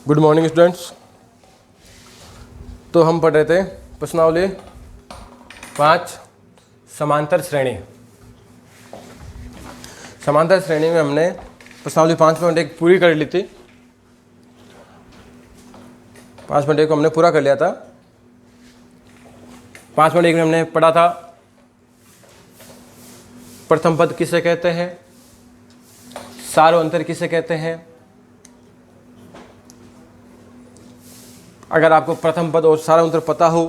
Good morning students. तो हम पढ़ रहे थे प्रश्नावली 5 समांतर श्रेणी। समांतर श्रेणी में हमने प्रश्नावली 5.1 पूरी कर ली थी। 5.1 को हमने पूरा कर लिया था। 5.1 में हमने पढ़ा था प्रथम पद किसे कहते हैं, सार व अंतर किसे कहते हैं। अगर आपको प्रथम पद और सारा अंतर पता हो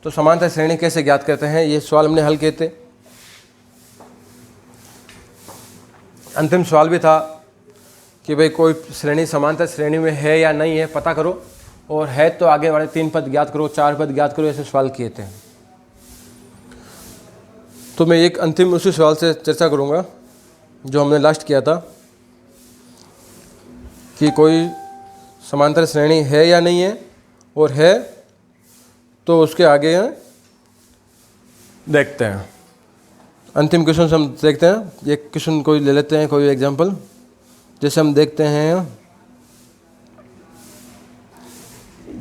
तो समांतर श्रेणी कैसे ज्ञात करते हैं, ये सवाल हमने हल किए थे। अंतिम सवाल भी था कि भाई कोई श्रेणी समांतर श्रेणी में है या नहीं है पता करो, और है तो आगे वाले 3 पद ज्ञात करो, 4 पद ज्ञात करो, ऐसे सवाल किए थे। तो मैं एक अंतिम उसी सवाल से चर्चा करूँगा जो हमने लास्ट किया था कि कोई समांतर श्रेणी है या नहीं है, और है तो उसके आगे देखते हैं। अंतिम क्वेश्चन हम देखते हैं। एक क्वेश्चन कोई ले लेते हैं, कोई एग्जांपल। जैसे हम देखते हैं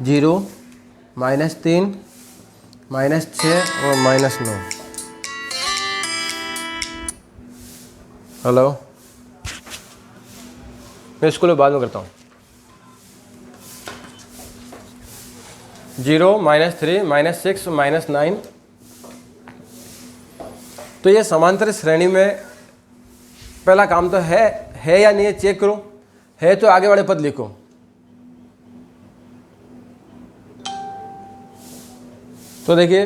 0, -3, -6 और -9। हेलो, मैं इसको बाद में करता हूँ। 0, -3, -6, -9। तो ये समांतर श्रेणी में पहला काम तो है या नहीं है चेक करो। है तो आगे वाले पद लिखो। तो देखिए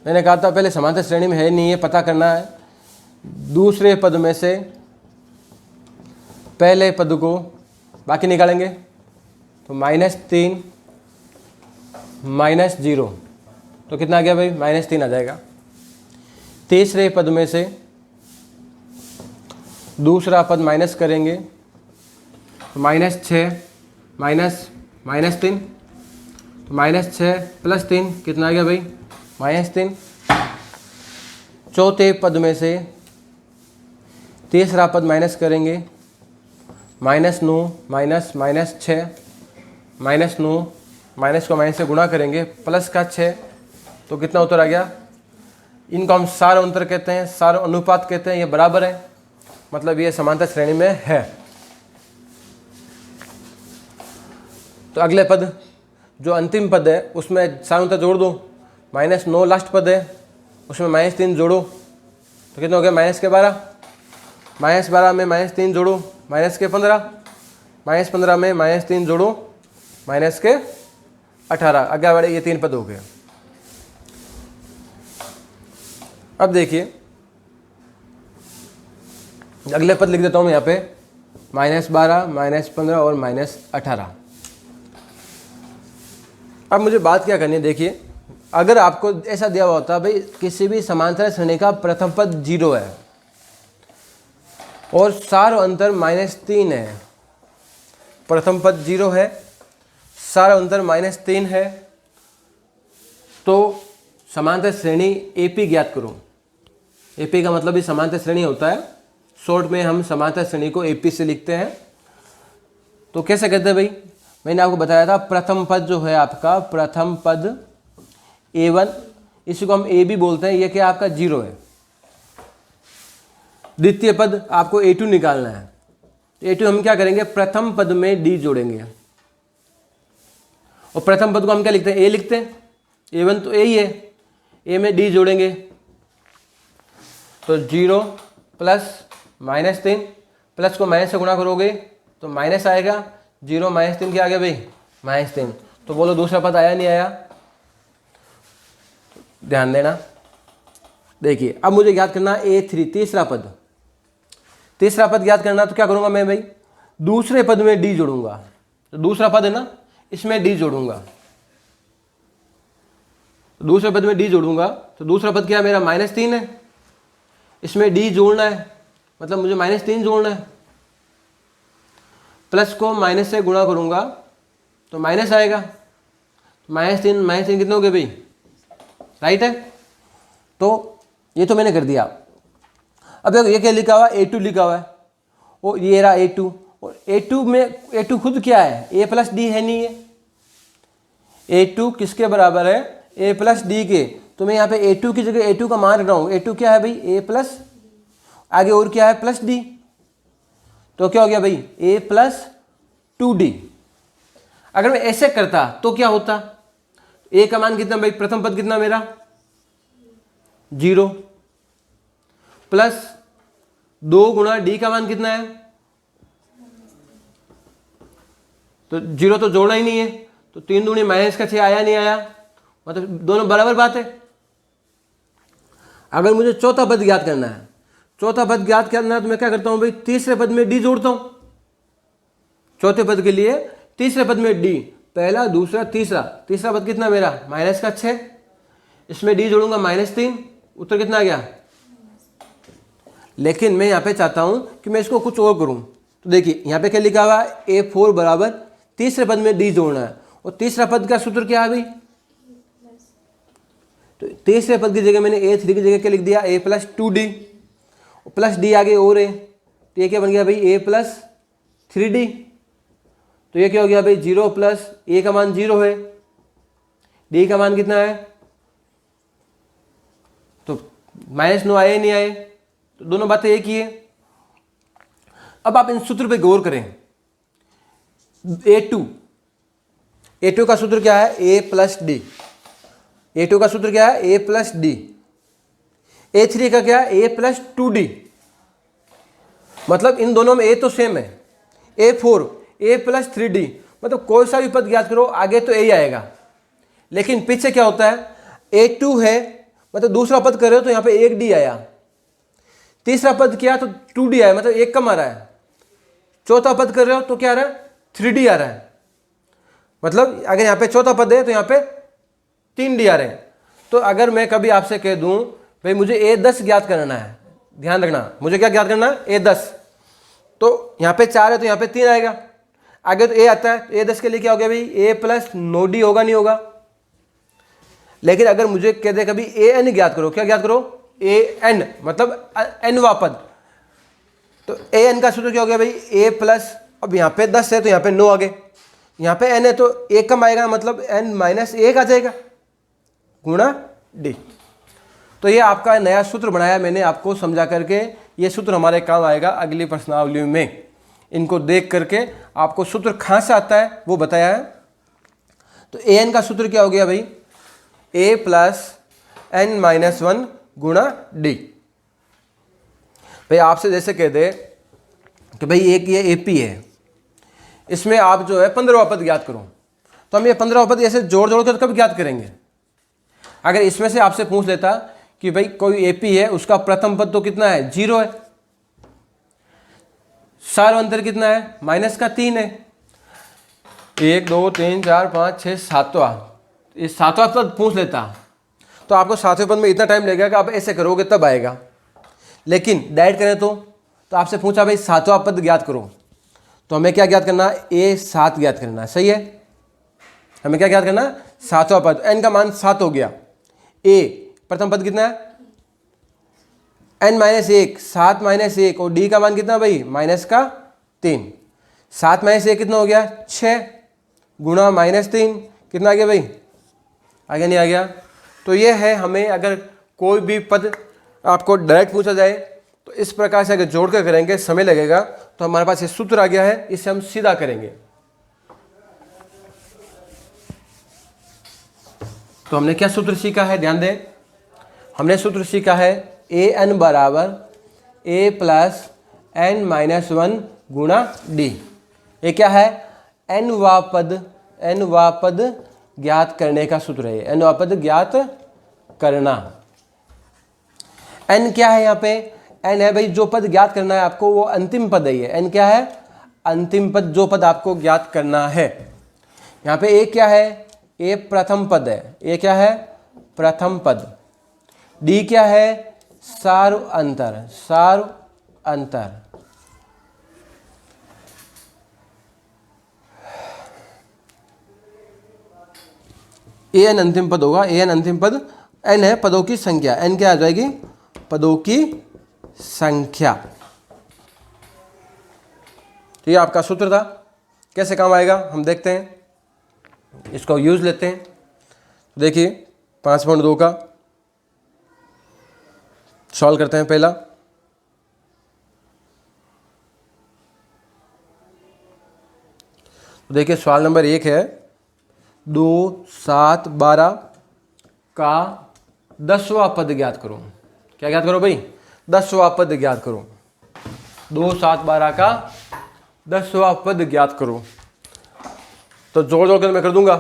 मैंने कहा था पहले समांतर श्रेणी में है नहीं है पता करना है। दूसरे पद में से पहले पद को बाकी निकालेंगे तो -3 -0 तो कितना आ गया भाई, -3 आ जाएगा। तीसरे पद में से दूसरा पद माइनस करेंगे तो -6 -3 तो -6 + 3 कितना आ गया भाई, -3। चौथे पद में से तीसरा पद माइनस करेंगे, -9 -6 -9 माइनस को माइनस से गुणा करेंगे, प्लस का 6 तो कितना उत्तर आ गया। इनको हम सार अंतर कहते हैं, सार अनुपात कहते हैं। ये बराबर है, मतलब ये समांतर श्रेणी में है। तो अगले पद जो अंतिम पद है उसमें सार अंतर जोड़ दो। -9 लास्ट पद है, उसमें -3 जोड़ो तो कितना हो गया, -12। -12 में -3 जोड़ो, -15। -15 में -3 जोड़ो, -18। आगे बढ़े, ये 3 पद हो गए। अब देखिए अगले पद लिख देता हूं मैं यहाँ पे, -12, -15 और -18। अब मुझे बात क्या करनी है, देखिए अगर आपको ऐसा दिया हुआ होता भाई किसी भी समांतर श्रेणी का प्रथम पद 0 है और सार अंतर -3 है, प्रथम पद 0 है, सार अंतर -3 है, तो समांतर श्रेणी एपी ज्ञात करो। एपी का मतलब ही समांतर श्रेणी होता है। शॉर्ट में हम समांतर श्रेणी को एपी से लिखते हैं। तो कैसे कहते हैं भाई, मैंने आपको बताया था प्रथम पद जो है आपका, प्रथम पद A1, इसी को हम ए भी बोलते हैं। ये क्या आपका 0 है। द्वितीय पद आपको A2 निकालना है। A2 हम क्या करेंगे, प्रथम पद में D जोड़ेंगे, और प्रथम पद को हम क्या लिखते हैं, A लिखते हैं। A1 तो A ही है, A में D जोड़ेंगे तो 0 + -3, प्लस को माइनस से गुणा करोगे तो माइनस आएगा। 0 -3 क्या आ गया भाई, -3। तो बोलो दूसरा पद आया नहीं आया, ध्यान देना। देखिए अब मुझे ज्ञात करना A3 तीसरा पद। तीसरा पद ज्ञात करना तो क्या करूंगा मैं भाई, दूसरे पद में D जोड़ूंगा। तो दूसरा पद है ना, इसमें D जोड़ूंगा। दूसरे पद में D जोड़ूंगा तो दूसरा पद क्या मेरा, -3 है, इसमें D जोड़ना है, मतलब मुझे -3 जोड़ना है। प्लस को माइनस से गुणा करूंगा तो माइनस आएगा। -3 कितने हो गए भाई, राइट है। तो ये तो मैंने कर दिया। अब देखो ये क्या लिखा हुआ है, A2 लिखा हुआ है, और ये रहा A2, और A2 में A2 खुद क्या है, A प्लस डी है नहीं है। A2 किसके बराबर है, A प्लस डी के। तो मैं यहाँ पे A2 की जगह A2 का मान रख रहा हूँ। A2 क्या है भाई, A प्लस, आगे और क्या है प्लस डी, तो क्या हो गया भाई A प्लस 2D। अगर मैं ऐसे करता तो क्या होता, A का मान कितना भाई, प्रथम पद कितना मेरा 0 प्लस 2 गुणा D का मान कितना है, तो 0 तो जोड़ना ही नहीं है, तो 3 दूनी माइनस का 6 आया नहीं आया, मतलब दोनों बराबर बात है। अगर मुझे चौथा पद ज्ञात करना है, चौथा पद ज्ञात करना है तो मैं क्या करता हूं भाई, तीसरे पद में D जोड़ता हूं। चौथे पद के लिए तीसरे पद में D, पहला दूसरा तीसरा, तीसरा पद कितना मेरा माइनस का 6, इसमें D जोड़ूंगा -3, उत्तर कितना आ गया। लेकिन मैं यहाँ पे चाहता हूं कि मैं इसको कुछ और करूं, तो देखिए यहाँ पे क्या लिखा हुआ है, A4 बराबर तीसरे पद में D जोड़ना है, और तीसरा पद का सूत्र क्या है भाई, तो तीसरे पद की जगह मैंने A3 की जगह क्या लिख दिया, A plus 2D, plus D आगे और है, तो ये क्या बन गया भाई A प्लस 3D। तो ये क्या हो गया भाई 0 प्लस A का मान 0 है, D का मान कितना है, तो -9 आए नहीं आए, तो दोनों बातें एक ही है। अब आप इन सूत्र पे गौर करें। A2 का सूत्र क्या है, A प्लस डी। A2 का सूत्र क्या है, A प्लस डी। A3 का क्या है, A प्लस 2D। मतलब इन दोनों में A तो सेम है। A4 A प्लस 3D, मतलब कोई सा भी पद ज्ञात करो आगे तो A ही आएगा, लेकिन पीछे क्या होता है, A2 है मतलब दूसरा पद कर रहे हो तो यहाँ पे 1D आया, तीसरा पद किया तो 2D आया, मतलब 1 कम आ रहा है, चौथा पद कर रहे हो तो क्या आ रहा है 3D आ रहा है, मतलब अगर यहाँ पे चौथा पद है तो यहाँ पे 3D आ रहे हैं। तो अगर मैं कभी आपसे कह दूं भाई मुझे A10 ज्ञात करना है, ध्यान रखना मुझे क्या ज्ञात करना है, A10, तो यहाँ पे 4 है तो यहाँ पे 3 आएगा, आगे तो A आता है, तो A10 के लिए क्या हो गया भाई A प्लस 9D होगा, नहीं होगा। लेकिन अगर मुझे कह दे कभी AN ज्ञात करो, क्या ज्ञात करो, AN मतलब nवा पद, तो AN का सूत्र क्या हो गया भाई A प्लस, अब यहाँ पे 10 है तो यहाँ पे 9 आ गए, यहाँ पे n है तो 1 कम आएगा, मतलब n माइनस 1 आ जाएगा गुणा D। तो ये आपका नया सूत्र बनाया मैंने आपको समझा करके, ये सूत्र हमारे काम आएगा अगली प्रश्नावली में। इनको देख करके आपको सूत्र कहाँ से आता है वो बताया है। तो an का सूत्र क्या हो गया भाई, A प्लस n-1 गुणा D। भाई आपसे जैसे कह दे कि भाई एक ये AP है, इसमें आप जो है 15वां पद ज्ञात करो, तो हम ये 15वां पद ऐसे जोड़ जोड़ कर कब ज्ञात करेंगे। अगर इसमें से आपसे पूछ लेता कि भाई कोई AP है उसका प्रथम पद तो कितना है 0 है, सार अंतर कितना है -3 है, 1 2 3 4 5 6 7वां, ये 7वां पद पूछ लेता तो आपको 7वें पद में इतना टाइम लगेगा कि आप ऐसे करोगे तब आएगा। लेकिन डायरेक्ट करें तो आपसे पूछा भाई 7वां पद ज्ञात करो, तो हमें क्या ज्ञात करना है, A7 ज्ञात करना है, सही है। हमें क्या ज्ञात करना है, 7वां पद, n का मान 7 हो गया, A प्रथम पद कितना है n-1, 7 - 1, और D का मान कितना भाई -3, 7 - 1 कितना हो गया 6 गुणा -3 कितना आ गया भाई, आगे नहीं आ गया। तो ये है, हमें अगर कोई भी पद आपको डायरेक्ट पूछा जाए तो इस प्रकार से अगर जोड़ कर करेंगे समय लगेगा, तो हमारे पास ये सूत्र आ गया है, इससे हम सीधा करेंगे। तो हमने क्या सूत्र सीखा है, ध्यान दें, हमने सूत्र सीखा है AN बराबर A प्लस n-1 गुणा D। ये क्या है, nवा पद ज्ञात करने का सूत्र है, nवा पद ज्ञात करना। n क्या है यहाँ पे, n है भाई जो पद ज्ञात करना है आपको, वो अंतिम पद है। ये n क्या है, अंतिम पद, जो पद आपको ज्ञात करना है। यहाँ पे A क्या है, A प्रथम पद है, A क्या है प्रथम पद, D क्या है सार अंतर, AN अंतिम पद होगा, AN अंतिम पद, n है पदों की संख्या, n क्या आ जाएगी, पदों की संख्या। तो ये आपका सूत्र था, कैसे काम आएगा हम देखते हैं, इसको यूज़ लेते हैं। देखिए 5.2 का सॉल्व करते हैं। पहला तो देखिए सवाल नंबर 1 है 2, 7, 12 का 10वां पद ज्ञात करो। क्या ज्ञात करो भाई? 10वां पद ज्ञात करो। 2, 7, 12 का 10वां पद ज्ञात करो। तो जोड़ जोड़ कर मैं कर दूंगा।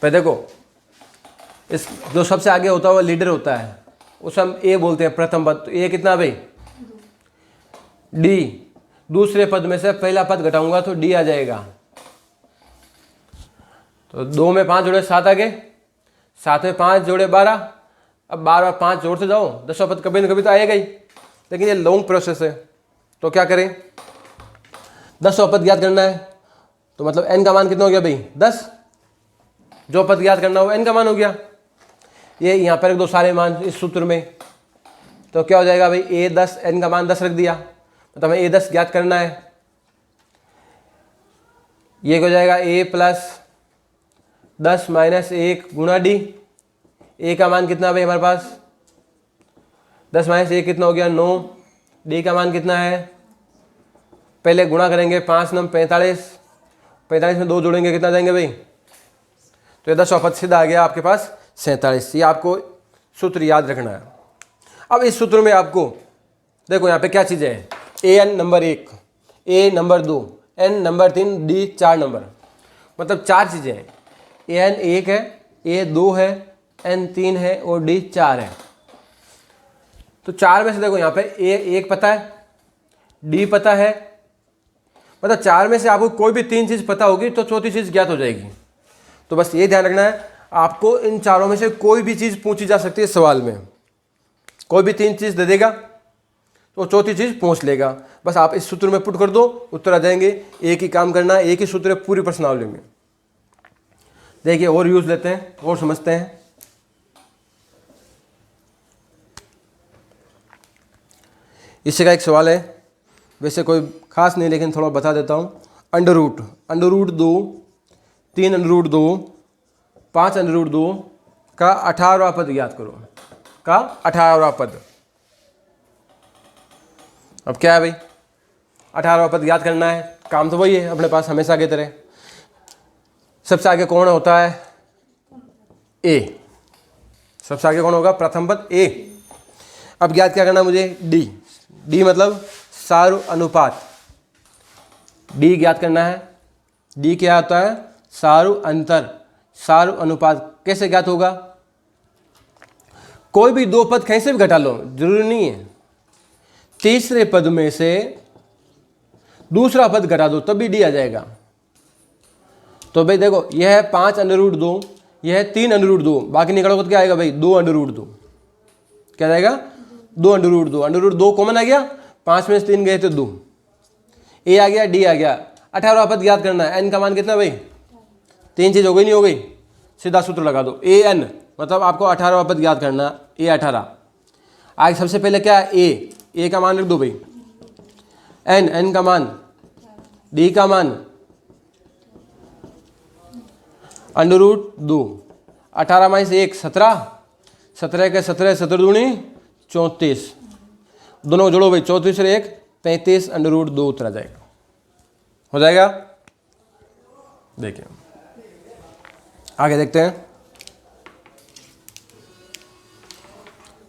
पहले देखो, इस जो सबसे आगे होता है वो लीडर होता है, उसे हम ए बोलते हैं, प्रथम पद। तो ए कितना भाई? डी। दूसरे पद में से पहला पद घटाऊंगा तो डी आ जाएगा। तो 2 में 5 जोड़े 7 आ गए, 7 में 5 जोड़े 12। अब 12 और 5 जोड़ते जाओ, 10वां पद कभी न कभी तो आएगा ही, लेकिन ये लॉन्ग प्रोसेस है। तो क्या करें? 10वां पद ज्ञात करना है, तो मतलब n का मान कितना हो गया भाई? 10। जो पद ज्ञात करना हो n का मान हो गया। ये यहाँ पर रख दो सारे मान इस सूत्र में, तो क्या हो जाएगा भाई? a 10, n का मान 10 रख दिया, मतलब हमें a 10 ज्ञात करना है। ये हो जाएगा a प्लस 10 माइनस 1 गुणा डी। a का मान कितना भाई हमारे पास? 10 माइनस 1 कितना हो गया? 9। डी का मान कितना है? पहले गुणा करेंगे, 5 9 45, 45 में 2 जोड़ेंगे, कितना जाएंगे भाई? तो ये 10वां पद सीधा आ गया आपके पास 47। ये आपको सूत्र याद रखना है। अब इस सूत्र में आपको देखो यहाँ पे क्या चीज़ें हैं? A n number 1, a number 2, n number 3, d 4 number, मतलब 4 चीज़ें हैं। ए एन 1 है, ए 2 है, एन 3 है और डी 4 है। तो 4 में से देखो यहाँ पे ए 1 पता है, डी पता है, मतलब 4 में से आपको कोई भी 3 चीज़ पता होगी तो चौथी चीज़ ज्ञात हो जाएगी। तो बस ये ध्यान रखना है, आपको इन चारों में से कोई भी चीज़ पूछी जा सकती है सवाल में। कोई भी 3 चीज़ दे देगा तो चौथी चीज़ पूछ लेगा। बस आप इस सूत्र में पुट कर दो, उत्तर आ जाएंगे। एक ही काम करना है, एक ही सूत्र है पूरी प्रश्नावली में। देखिए और यूज लेते हैं और समझते हैं। इससे का एक सवाल है, वैसे कोई खास नहीं लेकिन थोड़ा बता देता हूँ। Under root 2, 3 under root 2, 5 under root 2 का 18वां पद ज्ञात करो। का 18वां पद। अब क्या है भाई? 18वां पद ज्ञात करना है, काम तो वही है अपने पास हमेशा की तरह। सबसे आगे कौन होता है? ए। सबसे आगे कौन होगा? प्रथम पद ए। अब ज्ञात क्या करना है मुझे? डी। डी मतलब सारू अनुपात। डी ज्ञात करना है। डी क्या होता है? सारू अंतर, सारू अनुपात। कैसे ज्ञात होगा? कोई भी 2 पद कहीं से भी घटा लो, जरूरी नहीं है। तीसरे पद में से दूसरा पद घटा दो तब भी डी आ जाएगा। तो भाई देखो, यह है 5 अंडर रूट 2, यह है 3 अंडर रूट 2, बाकी निकलोगे तो क्या आएगा भाई? 2 अंडर रूट 2। क्या जाएगा? 2 under root 2। Under root 2 common आ गया, 5 में से 3 गए तो 2। ए आ गया, डी आ गया। 18वां पद ज्ञात करना है। एन का मान कितना भाई? 3 चीज हो गई, नहीं हो गई? सीधा सूत्र लगा दो, ए एन, मतलब आपको 18वां पद ज्ञात करना, ए 18। आगे सबसे पहले क्या है? ए का मान रख दो भाई, एन का मान, डी का मान अंडर रूट 2। 18 माइनस 1 17, 17 के 17, 17 दूनी 34। दोनों को जोड़ो भाई, 34 और 1 35 अंडर रूट 2 उत्तर आ जाएगा। हो जाएगा? देखिए आगे देखते हैं।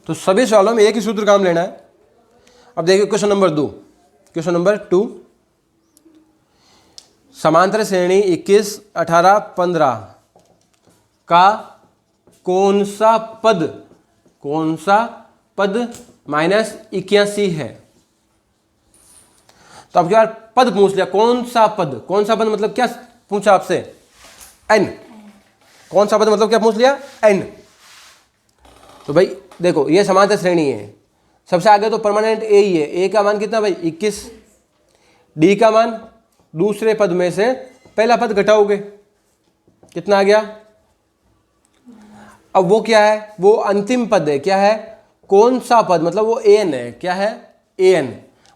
तो सभी सवालों में एक ही सूत्र काम लेना है। अब देखिए क्वेश्चन नंबर 2, क्वेश्चन नंबर 2, समांतर श्रेणी 21, 18, 15 का कौन सा पद -81 है? तो अब क्या पद पूछ लिया, कौन सा पद मतलब क्या पूछा आपसे? n। कौन सा पद मतलब क्या पूछ लिया? n। तो भाई देखो ये समांतर श्रेणी है, सबसे आगे तो परमानेंट ए ही है। ए का मान कितना भाई? 21। डी का मान दूसरे पद में से पहला पद घटाओगे, कितना आ गया? अब वो क्या है? वो अंतिम पद है। क्या है? कौन सा पद मतलब वो एन है। क्या है? एन।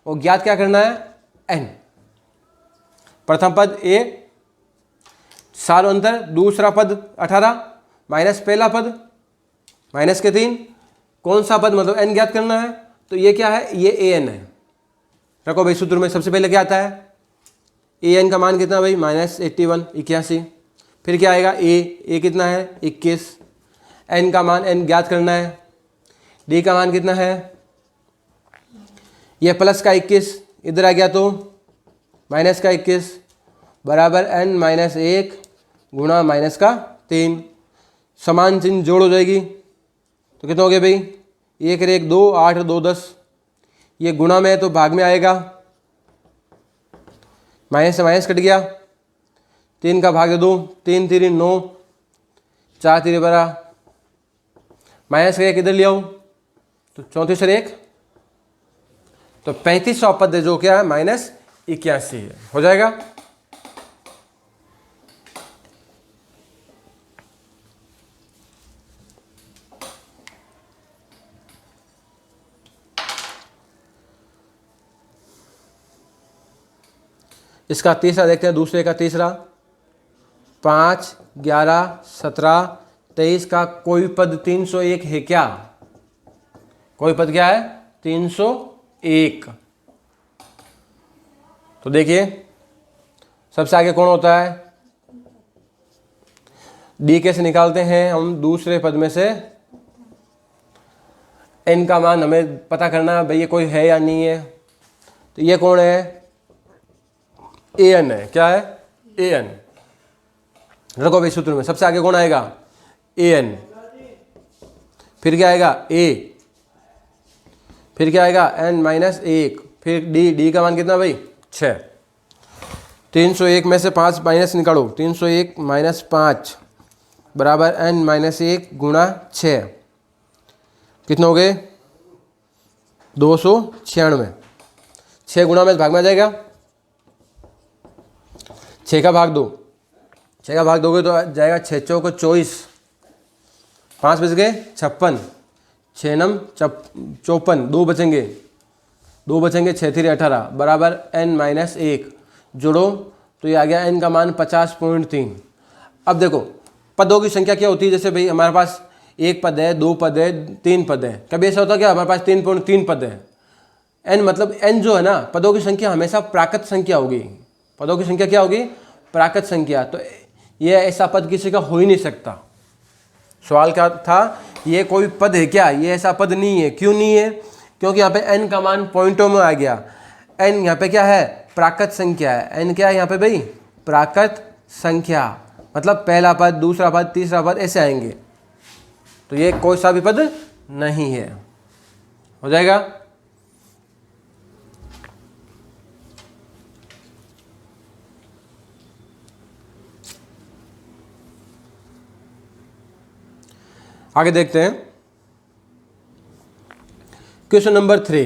वो ज्ञात क्या करना है? n। प्रथम पद a, सालों अंतर, दूसरा पद 18 माइनस पहला पद माइनस के 3, कौन सा पद मतलब n ज्ञात करना है, तो ये क्या है, ये an है। रखो भाई सूत्र में सबसे पहले क्या आता है, an का मान कितना भाई -81 81। फिर क्या आएगा a कितना है 21, n का मान n ज्ञात करना है, d का मान कितना है, ये प्लस का 21 इधर आ गया तो माइनस का 21 बराबर n माइनस 1 गुणा माइनस का 3, समान चिन्ह जोड़ हो जाएगी तो कितना हो गया भाई, 1 और 1 2 8 और 2 10, ये गुणा में है तो भाग में आएगा, माइनस से माइनस कट गया, 3 का भाग 2, 3 3 9, 4 3 12, माइनस का 1 इधर ले आओ तो 34 और 1 तो 35वां पद जो क्या है -81 है, हो जाएगा। इसका तीसरा देखते हैं, दूसरे का तीसरा, 5 11 17 23 का कोई पद 301 है क्या, कोई पद क्या है 301। तो देखिए सबसे आगे कौन होता है, डी कैसे निकालते हैं हम, दूसरे पद में से n का मान हमें पता करना है भाई ये कोई है या नहीं है, तो ये कौन है an है, क्या है an। रखो भाई सूत्र में सबसे आगे कौन आएगा an, फिर क्या आएगा a, फिर क्या आएगा n माइनस 1, फिर d का मान कितना भाई 6। 301 में से 5 माइनस निकालो, 301 माइनस 5 बराबर n माइनस 1 गुणा 6, कितना हो गए 296, 6 गुणा में भाग में आ जाएगा, 6 का भाग 2, 6 का भाग दोगे तो आ जाएगा 6 चौक 24, 5 बच गए 56, 6 नम 54, 2 बचेंगे 6 3 18 बराबर n माइनस 1, जोड़ो तो ये आ गया n का मान 50.3। अब देखो पदों की संख्या क्या होती है, जैसे भाई हमारे पास 1 पद है, 2 पद है, 3 पद है, कभी ऐसा होता है क्या हमारे पास 3.3 पद है, n मतलब n जो है ना पदों की संख्या हमेशा प्राकृत संख्या होगी, पदों की संख्या क्या होगी प्राकृत संख्या, तो ये ऐसा पद किसी का हो ही नहीं सकता। सवाल क्या था, ये कोई पद है क्या, ये ऐसा पद नहीं है, क्यों नहीं है, क्योंकि यहाँ पे n का मान पॉइंटों में आ गया, n यहाँ पे क्या है प्राकृत संख्या है, n क्या है यहाँ पे भाई प्राकृत संख्या, मतलब पहला पद दूसरा पद तीसरा पद ऐसे आएंगे, तो ये कोई सा भी पद नहीं है, हो जाएगा। आगे देखते हैं क्वेश्चन नंबर 3,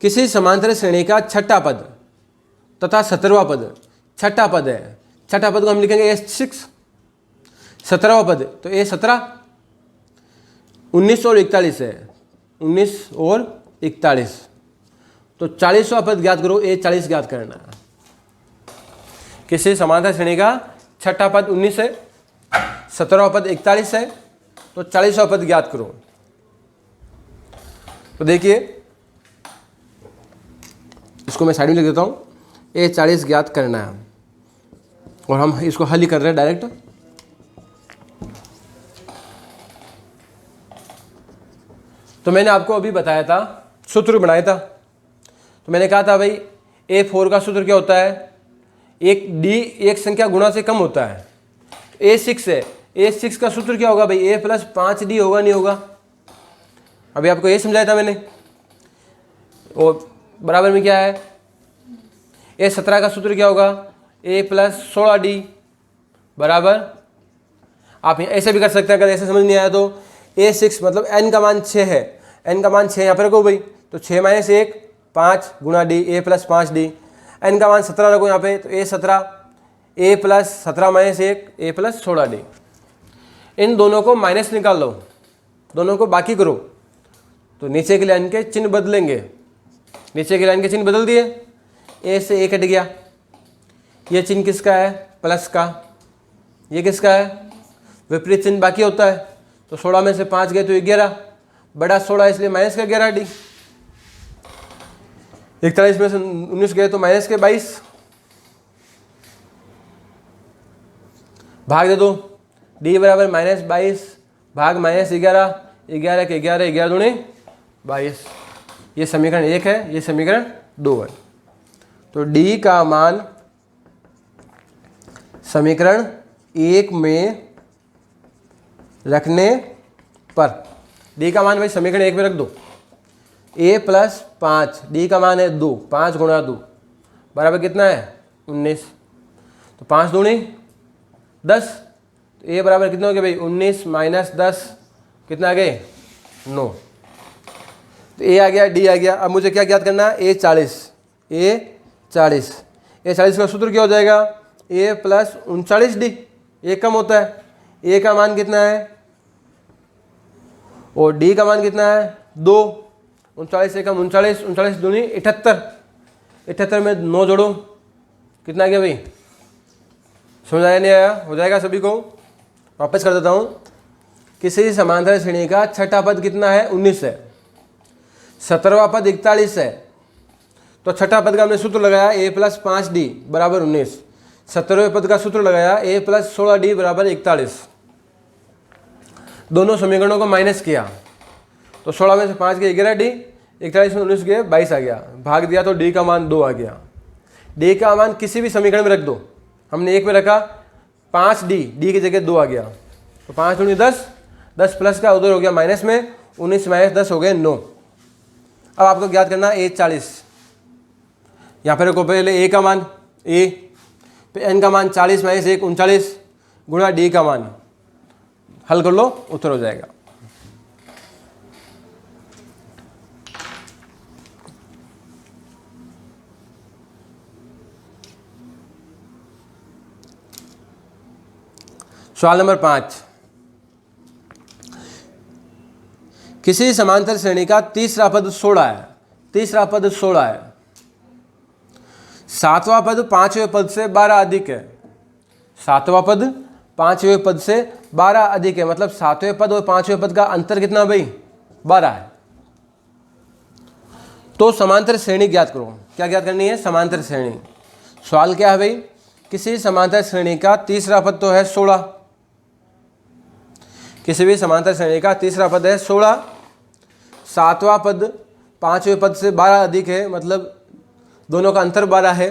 किसी समांतर श्रेणी का छठा पद तथा 17वां पद, छठा पद है, छठा पद को हम लिखेंगे A6, 17वां पद तो A17, 19 और 41 है, 19 और 41, तो 40वां पद ज्ञात करो, A40 ज्ञात करना है। किसी समांतर श्रेणी का छठा पद 19 है, 17वां पद 41 है, तो 40वां पद ज्ञात करो। तो देखिए इसको मैं साइड में लिख देता हूँ, A40 ज्ञात करना है और हम इसको हल ही कर रहे हैं डायरेक्ट। तो मैंने आपको अभी बताया था, सूत्र बनाया था, तो मैंने कहा था भाई A4 का सूत्र क्या होता है, एक D एक संख्या गुणा से कम होता है, A6 है, A6 का सूत्र क्या होगा भाई A प्लस 5D होगा नहीं होगा, अभी आपको ये समझाया था मैंने, और बराबर में क्या है A17 का सूत्र क्या होगा A प्लस 16D बराबर, आप ऐसे भी कर सकते हैं, अगर ऐसे समझ नहीं आया तो A6 मतलब n का मान 6 है, n का मान 6 यहाँ पर रखो भाई, तो 6 माइनस 1 5 गुणा D A plus 5D, n का मान 17 रखो यहाँ पे, तो A17 A plus 17 minus 1 A plus 16D, इन दोनों को माइनस निकाल लो, दोनों को बाकी करो, तो नीचे की लाइन के चिन्ह बदलेंगे, नीचे की लाइन के चिन्ह बदल दिए, ए से ए कट गया, ये चिन्ह किसका है, प्लस का, ये किसका है, विपरीत चिन्ह बाकी होता है। तो 16 में से 5 गए तो 11, बड़ा 16 इसलिए माइनस का 11 डी। 41 में से 19 गए तो माइनस के 22, भाग दे दो, डी बराबर -22 भाग -11, 11 के 11, 11 दूनी 22। ये समीकरण 1 है, ये समीकरण 2 है। तो डी का मान समीकरण 1 में रखने पर, डी का मान भाई समीकरण 1 में रख दो, a + 5, डी का मान है 2, 5 × 2 बराबर कितना है 19। तो 5 दूनी 10, तो a बराबर कितना हो गया भाई 19 - 10 कितना आ गए 9। तो a आ गया, d आ गया। अब मुझे क्या ज्ञात करना है, a 40 का सूत्र क्या हो जाएगा, a + 39d, एक कम होता है, a का मान कितना है और d का मान कितना है 2, 39 से कम 39, 39 दूनी 78, 78 में 9 जोड़ो कितना आ गया भाई, समझ आया नहीं आया, हो जाएगा सभी को। वापस कर देता हूँ, किसी समांतर श्रेणी का छठा पद कितना है 19 है, 17वां पद 41 है, तो छठा पद का हमने सूत्र लगाया a + 5d बराबर 19, 17वें पद का सूत्र लगाया a + 16d बराबर 41। दोनों समीकरणों को माइनस किया तो 16 में से 5 गए 11d, 41 में 19 गए 22 आ गया, भाग दिया तो d का मान 2 आ गया। d का मान किसी भी समीकरण में रख दो, हमने एक में रखा 5d, d की जगह 2 आ गया, तो 5 दूनी 10, 10 प्लस का उधर हो गया माइनस में, 19 - 10 हो गए 9। अब आपको ज्ञात करना a 40, यहाँ पर रखो पहले a का मान a, फिर n का मान 40 - 1 39 गुणा d का मान, हल कर लो उत्तर हो जाएगा। सवाल नंबर 5, किसी समांतर श्रेणी का तीसरा पद 16 है, तीसरा पद 16 है, सातवां पद पांचवें पद से 12 अधिक है, सातवां पद पांचवें पद से 12 अधिक है, मतलब सातवें पद और पांचवें पद का अंतर कितना भाई 12 है। तो समांतर श्रेणी ज्ञात करो, क्या ज्ञात करनी है, समांतर श्रेणी। सवाल क्या है भाई, किसी समांतर श्रेणी का तीसरा पद तो है 16, किसी भी समांतर श्रेणी का तीसरा पद है 16, सातवां पद पांचवें पद से 12 अधिक है, मतलब दोनों का अंतर 12 है,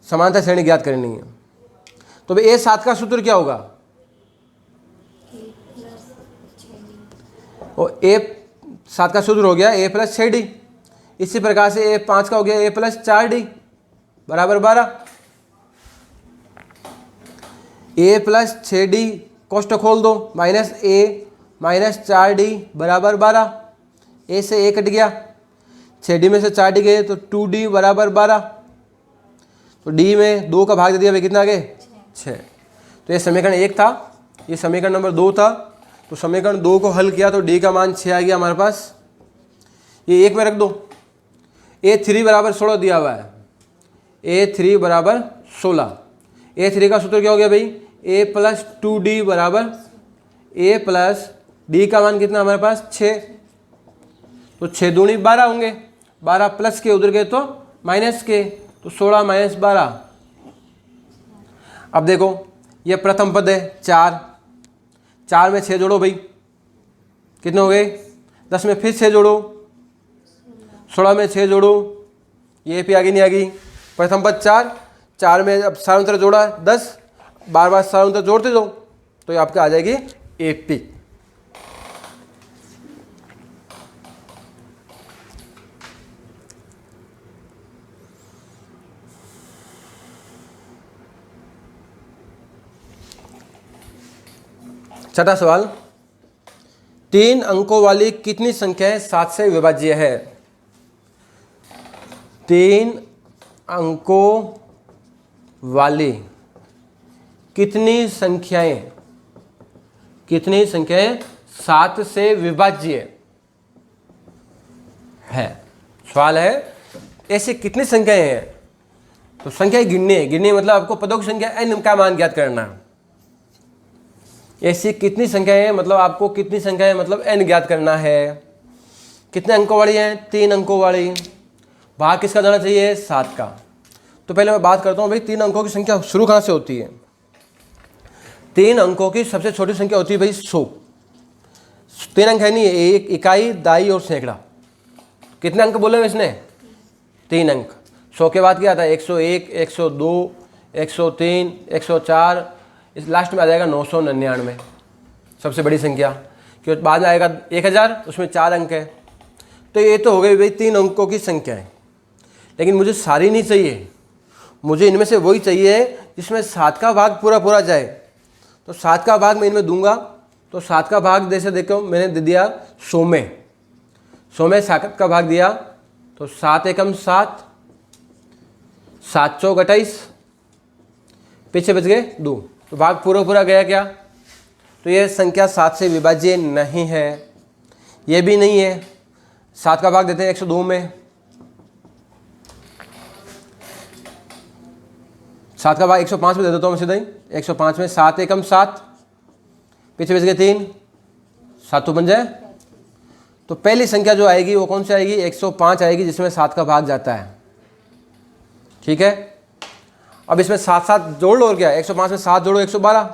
समांतर श्रेणी ज्ञात करनी है। तो भाई a7 का सूत्र क्या होगा, और a7 का सूत्र हो गया a + 6d, इसी प्रकार से a5 का हो गया a + 4d बराबर 12, a + 6d कोष्ठक खोल दो, -a - 4d बराबर 12, a से a कट गया, 6d में से 4d गए तो 2d बराबर 12, तो d में 2 का भाग दे दिया भाई कितना आ गए 6। तो ये समीकरण 1 था, ये समीकरण नंबर 2 था, तो समीकरण 2 को हल किया तो d का मान 6 आ गया हमारे पास। ये 1 में रख दो, a3 बराबर 16 दिया हुआ है, a3 बराबर 16, a3 का सूत्र क्या हो गया भाई a + 2d बराबर a + d का मान कितना हमारे पास 6, तो 6 दूनी 12 होंगे, 12 प्लस के उधर गए तो माइनस के, तो 16 - 12। अब देखो ये प्रथम पद है 4, 4 में 6 जोड़ो भाई कितने हो गए 10 में फिर 6 जोड़ो, 16 में 6 जोड़ो, ये भी आगे नहीं आ गई, प्रथम पद 4, 4 में अब सारांतर जोड़ा 10, बार बार सारांतर जोड़ते दो तो ये आपका आ जाएगी AP। छठा सवाल, 3 अंकों वाली कितनी संख्याएं 7 से विभाज्य है, 3 अंकों वाली कितनी संख्याएं 7 से विभाज्य है। सवाल है ऐसी कितनी संख्याएं हैं तो संख्या गिननी है, गिननी मतलब आपको पदों की संख्या n का मान ज्ञात करना है। ऐसी कितनी संख्याएं हैं, मतलब आपको कितनी संख्याएं मतलब n ज्ञात करना है। कितने अंकों वाली है, 3 अंकों वाली। भाग किसका जाना चाहिए, 7 का। तो पहले मैं बात करता हूँ भाई 3 अंकों की संख्या शुरू कहाँ से होती है। 3 अंकों की सबसे छोटी संख्या होती है भाई 100। 3 अंक है नहीं, एक इकाई, दाई और सैकड़ा। कितने अंक बोले इसने, 3 अंक। 100 के बाद क्या आता है, 101, 102, 103, 104, इस लास्ट में आ जाएगा 999, सबसे बड़ी संख्या। क्योंकि बाद में आएगा 1000, उसमें 4 अंक है। तो ये तो हो गई भाई 3 अंकों की संख्या है। लेकिन मुझे सारी नहीं चाहिए, मुझे इनमें से वही चाहिए जिसमें 7 का भाग पूरा पूरा जाए। तो 7 का भाग मैं इनमें दूंगा। तो 7 का भाग जैसे देखो मैंने दे दिया 100 में, 100 में 7 का भाग दिया। तो 7 एकम 7, 7 चौक 28, पीछे बच गए 2। तो भाग पूरा पूरा गया क्या, तो ये संख्या 7 से विभाज्य नहीं है, ये भी नहीं है। 7 का भाग देते हैं 102 में, 7 का भाग 105 में दे देता हूँ मैं सीधा ही। 105 में 7 एकम 7, पीछे बच गए 3, 7 तो बन जाए। तो पहली संख्या जो आएगी वो कौन सी आएगी, 105 आएगी, जिसमें 7 का भाग जाता है। ठीक है, अब इसमें 7 7 जोड़ लो और क्या, 105 में 7 जोड़ो 112,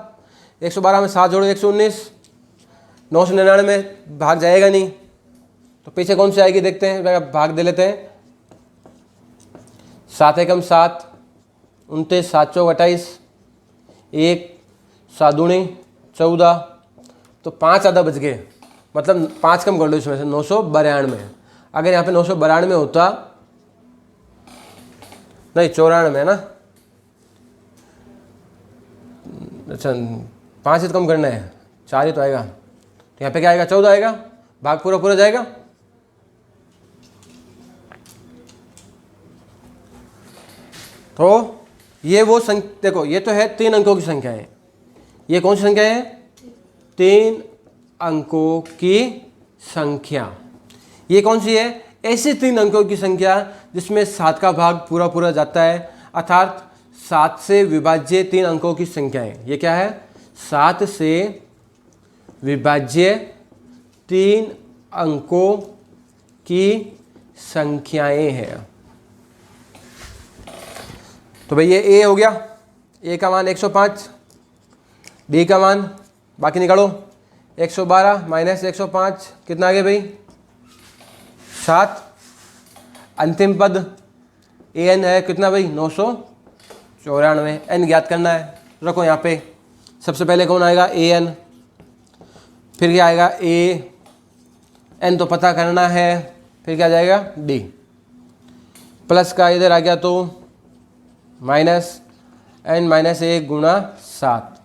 112 में 7 जोड़ो 119, 999 में भाग जाएगा नहीं। तो पीछे कौन सी आएगी देखते हैं, भाग दे लेते हैं। 7 एकम 7, 29, 7 चौक 28, 1, 7 दूनी 14, तो 5 आधा बच गए, मतलब 5 कम कर लो इसमें से, 992। अगर यहाँ पे 992 होता, नहीं 94 है ना, अच्छा 5 ही तो कम करना है, 4 ही तो आएगा। तो यहाँ पे क्या आएगा, 14 आएगा, भाग पूरा पूरा जाएगा। तो ये वो संख्या, देखो ये तो है 3 अंकों की संख्या है। ये कौन सी संख्या है, 3 अंकों की संख्या। ये कौन सी है, ऐसी 3 अंकों की संख्या जिसमें 7 का भाग पूरा पूरा जाता है, अर्थात 7 से विभाज्य 3 अंकों की संख्याएं। ये क्या है, 7 से विभाज्य 3 अंकों की संख्याएं हैं। तो भाई ये ए हो गया, ए का मान 105, बी का मान बाकी निकालो, 112 माइनस 105 कितना आ गया भाई, 7। अंतिम पद ए एन है कितना भाई, 994, एन ज्ञात करना है। रखो यहाँ पे, सबसे पहले कौन आएगा, ए एन, फिर क्या आएगा ए, एन तो पता करना है, फिर क्या जाएगा डी, प्लस का इधर आ गया तो माइनस एन माइनस 1 गुणा 7,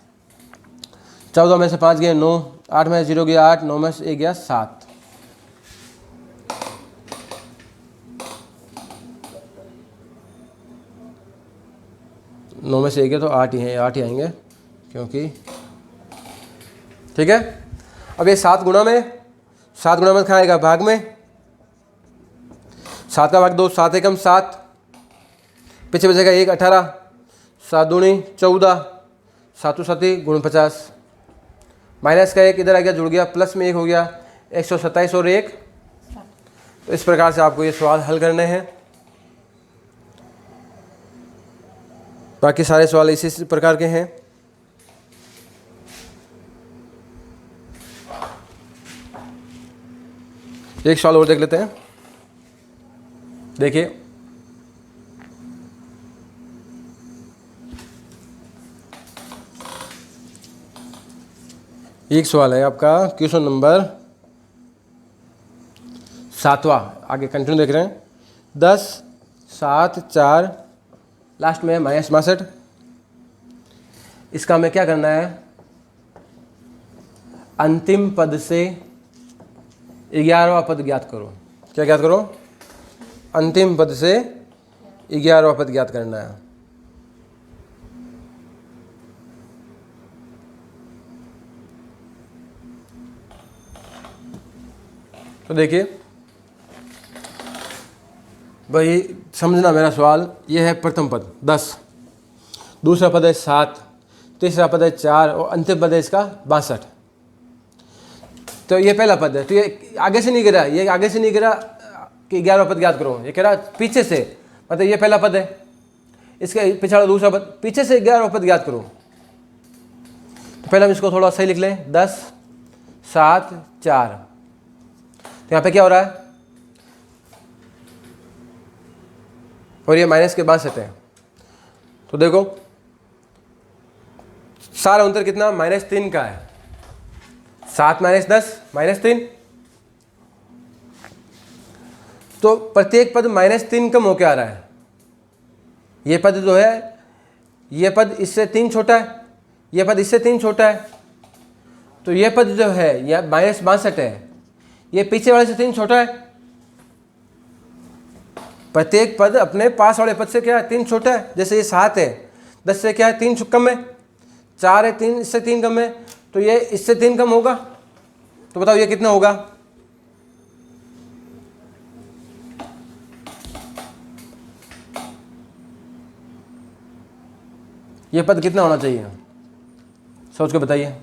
14 में से 5 गए 9, 8 में से 0 गया 8, 9 में से 1 गया 7। नौ में से 1 है तो 8 ही हैं, 8 ही आएंगे क्योंकि, ठीक है। अब ये 7 गुणा में, 7 गुणा में कहाँ आएगा, भाग में। 7 का भाग 2, 7 एकम 7, पीछे बचेगा 1, 18, 7 दूनी 14, 7 7 गुण 50, माइनस का 1 इधर आ गया, जुड़ गया, प्लस में 1 हो गया, 127 और 1। तो इस प्रकार से आपको ये सवाल हल करने हैं। बाकी सारे सवाल इसी प्रकार के हैं। एक सवाल और देख लेते हैं, देखिए एक सवाल है आपका क्वेश्चन नंबर 7वां, आगे कंटिन्यू देख रहे हैं। 10, 7, 4 लास्ट में माइनस 62। इसका हमें क्या करना है, अंतिम पद से 11वां पद ज्ञात करो। क्या ज्ञात करो, अंतिम पद से 11वां पद ज्ञात करना है। तो देखिए भाई समझना मेरा सवाल, ये है प्रथम पद 10, दूसरा पद है 7, तीसरा पद है 4 और अंतिम पद है इसका 62। तो ये पहला पद है, तो ये आगे से नहीं गिरा, ये आगे से नहीं गिरा कि 11वां पद याद करो, ये कह रहा पीछे से, मतलब ये पहला पद है, इसके पिछड़ा दूसरा पद, पीछे से 11वां पद याद करो। तो पहले हम इसको थोड़ा सही लिख लें, 10 7 4। तो यहाँ पे क्या हो रहा है, और ये माइनस के 62 है। तो देखो सारा अंतर कितना, -3 का है, 7 - 10 -3। तो प्रत्येक पद -3 कम होके आ रहा है। ये पद जो है, ये पद इससे 3 छोटा है, ये पद इससे 3 छोटा है। तो ये पद जो है यह -62 है, ये पीछे वाले से 3 छोटा है। प्रत्येक पद अपने पास वाले पद से क्या है, 3 छोटा है। जैसे ये 7 है, 10 से क्या है 3 कम है, 4 है 3 इससे 3 कम है, तो ये इससे 3 कम होगा। तो बताओ ये कितना होगा, ये पद कितना होना चाहिए, सोच के बताइए।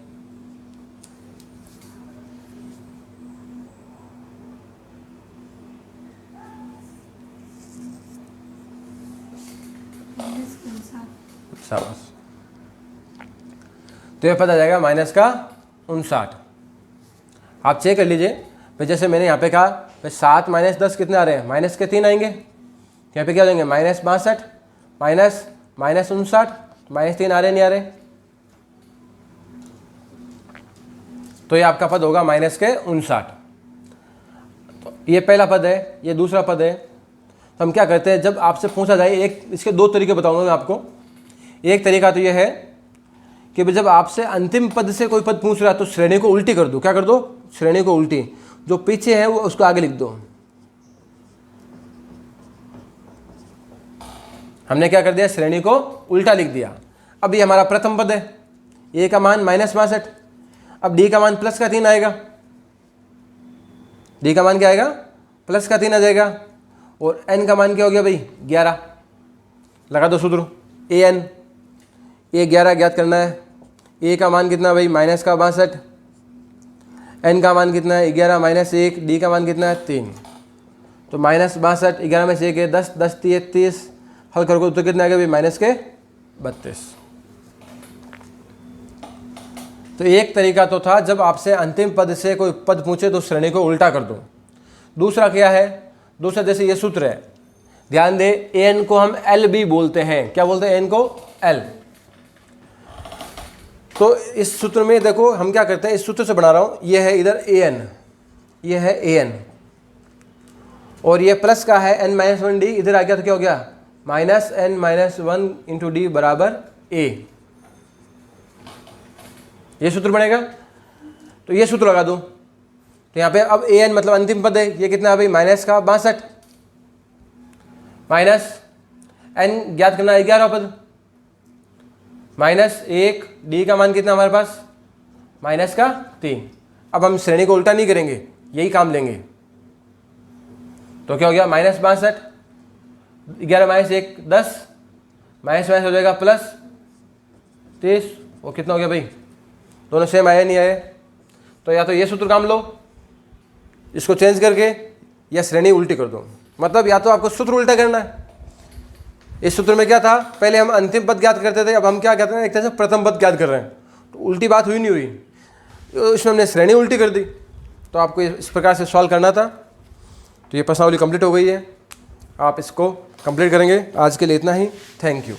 शाबाश। तो ये पता जाएगा -59। आप चेक कर लीजिए भाई, जैसे मैंने यहाँ पे कहा भाई 7 - 10 कितने आ रहे हैं, माइनस के 3 आएंगे। यहाँ पे क्या हो जाएंगे, -62 -59 -3 आ रहे नहीं आ रहे। तो ये आपका पद होगा -59। तो ये पहला पद है, ये दूसरा पद है। तो हम क्या करते हैं, जब आपसे पूछा जाए, एक इसके 2 तरीके बताऊंगा मैं आपको। एक तरीका तो ये है कि जब आपसे अंतिम पद से कोई पद पूछ रहा है तो श्रेणी को उल्टी कर दो। क्या कर दो, श्रेणी को उल्टी, जो पीछे है वो उसको आगे लिख दो। हमने क्या कर दिया, श्रेणी को उल्टा लिख दिया। अब ये हमारा प्रथम पद है, ए का मान -62, अब डी का मान +3 आएगा, डी का मान क्या आएगा, +3 आ जाएगा। और एन का मान क्या हो गया भाई, 11। लगा दो सूत्र, ए एन, ए 11 ज्ञात करना है। ए का मान कितना भाई, -62, एन का मान कितना है 11 -1, डी का मान कितना है 3। तो -62, 11 में से 1 है 10, 10 30, हल करोगे तो कितना आ गया भाई, -32। तो एक तरीका तो था जब आपसे अंतिम पद से कोई पद पूछे तो श्रेणी को उल्टा कर दो। दूसरा क्या है, दूसरा जैसे ये सूत्र है, ध्यान दे, एन को हम एल भी बोलते हैं। क्या बोलते हैं, एन को एल। तो इस सूत्र में देखो हम क्या करते हैं, इस सूत्र से बना रहा हूं, ये है इधर ए एन, ये है ए एन, और ये प्लस का है n-1 डी, इधर आ गया तो क्या हो गया, -n-1 इंटू डी बराबर ए। ये सूत्र बनेगा। तो ये सूत्र लगा दूं, तो यहाँ पे अब ए एन मतलब अंतिम पद है, ये कितना है भाई, -62, माइनस एन ज्ञात करना है 11वां पद, -1, डी का मान कितना हमारे पास, -3। अब हम श्रेणी को उल्टा नहीं करेंगे, यही काम लेंगे। तो क्या हो गया, -62, 11 - 1 10, माइनस हो जाएगा +30, वो कितना हो गया भाई, दोनों सेम आए नहीं आए। तो या तो ये सूत्र काम लो इसको चेंज करके, या श्रेणी उल्टी कर दो। मतलब या तो आपको सूत्र उल्टा करना है। इस सूत्र में क्या था, पहले हम अंतिम पद ज्ञात करते थे, अब हम क्या कहते हैं, एक तरह से प्रथम पद ज्ञात कर रहे हैं। तो उल्टी बात हुई नहीं हुई, तो इसमें हमने श्रेणी उल्टी कर दी। तो आपको इस प्रकार से सॉल्व करना था। तो ये प्रश्नावली कंप्लीट हो गई है, आप इसको कंप्लीट करेंगे। आज के लिए इतना ही, थैंक यू।